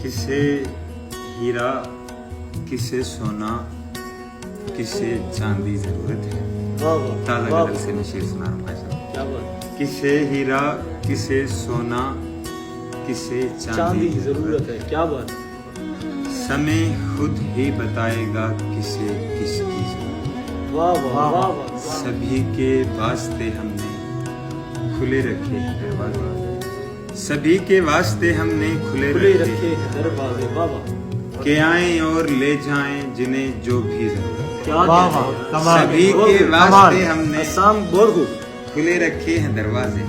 किसे हीरा, किसे सोना, किसे चांदी जरूरत है। ताला गजल से मैं शेर सुना रहा हूँ भाई साहब। क्या बात। किसे हीरा, किसे सोना, किसे चांदी की जरूरत है। क्या बात। समय खुद ही बताएगा किसे किसकी जरूरत। वाह वाह वाह वाह। सभी के वास्ते हमने खुले रखे हैं दरवाजे, सभी के वास्ते हमने खुले रखे हैं दरवाजे। वाह वाह। के आए और ले जाएं जिन्हें जो भी जरूरत है। वाह वाह। सभी के वास्ते हमने बोर्गू खुले रखे हैं दरवाजे,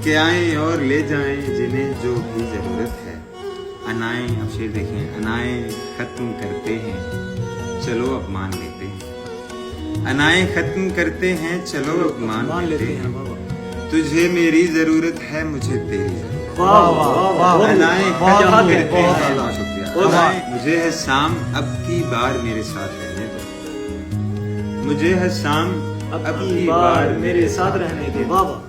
के आए और ले जाएं जिन्हें जो भी जरूरत है। अनाएं, अब शेर देखें, अनाएं खत्म करते हैं चलो अब मान लेते हैं। अनाएं खत्म करते हैं चलो अब मान लेते हैं। तुझे मेरी जरूरत है, मुझे तेरी जरूरत। वाह वाह वाह। अनाएं खत्म करते हैं, बहुत शुक्रिया। अनाएं, मुझे है शाम अब की बार मेरे साथ रहने दो। मुझे है शाम अब की बार मेरे साथ रहने दे। वाह वाह।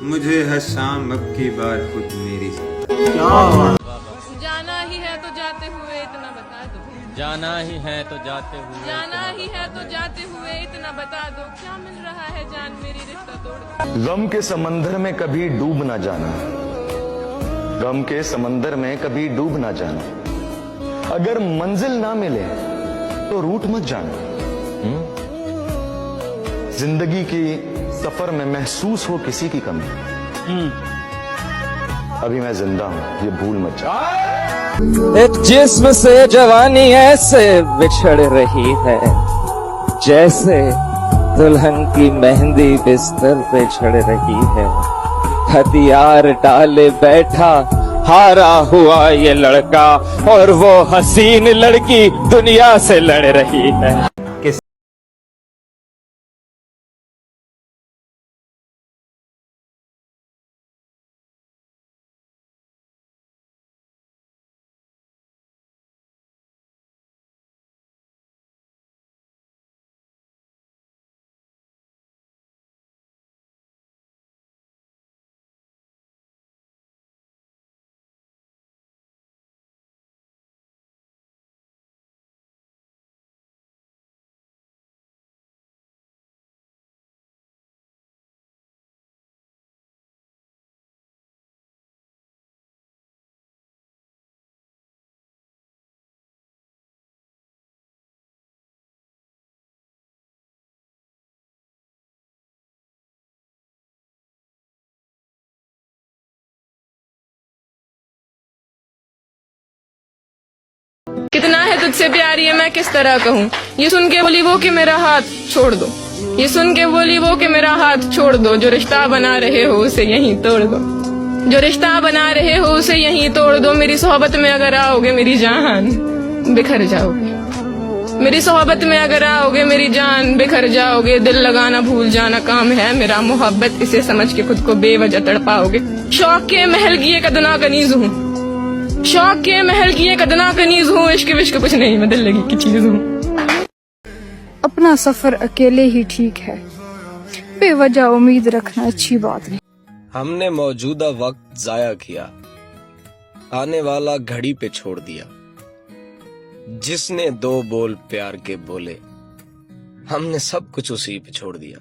मुझे है शाम अब की बार खुद मेरी। क्या बात। जाना ही है तो जाते हुए इतना बता दो, जाना ही है तो जाते हुए, जाना ही है तो जाते हुए इतना बता दो, क्या मिल रहा है जान मेरी रिश्ता तोड़ दो। गम के समंदर में कभी डूब ना जाना, गम के समंदर में कभी डूब ना जाना। अगर मंजिल ना मिले तो रूठ मत जाना। जिंदगी की सफर में महसूस हो किसी की कमी, अभी मैं जिंदा हूं ये भूल मत जा। एक जिस्म से जवानी ऐसे बिछड़ रही है, जैसे दुल्हन की मेहंदी बिस्तर पे चढ़ रही है। हथियार डाले बैठा हारा हुआ ये लड़का, और वो हसीन लड़की दुनिया से लड़ रही है। कितना है तुझसे प्यारी है मैं किस तरह कहूँ, ये सुन के बोली वो कि मेरा हाथ छोड़ दो, ये सुन के बोली वो कि मेरा हाथ छोड़ दो। जो रिश्ता बना रहे हो उसे यहीं तोड़ दो, जो रिश्ता बना रहे हो उसे यहीं तोड़ दो। मेरी सोहबत में अगर आओगे मेरी जान बिखर जाओगे, मेरी सोहबत में अगर आओगे मेरी जान बिखर जाओगे। दिल लगाना भूल जाना काम है मेरा, मोहब्बत इसे समझ के खुद को बेवजह तड़पाओगे। शौक के महल की एक अदना कनीज हूँ, शौक के महल की एक अदना कनीज हूँ, इश्क विश्क कुछ नहीं मैं दिल लगी की चीज हूँ। अपना सफर अकेले ही ठीक है, बेवजह उम्मीद रखना अच्छी बात नहीं। हमने मौजूदा वक्त जाया किया, आने वाला घड़ी पे छोड़ दिया। जिसने दो बोल प्यार के बोले, हमने सब कुछ उसी पे छोड़ दिया।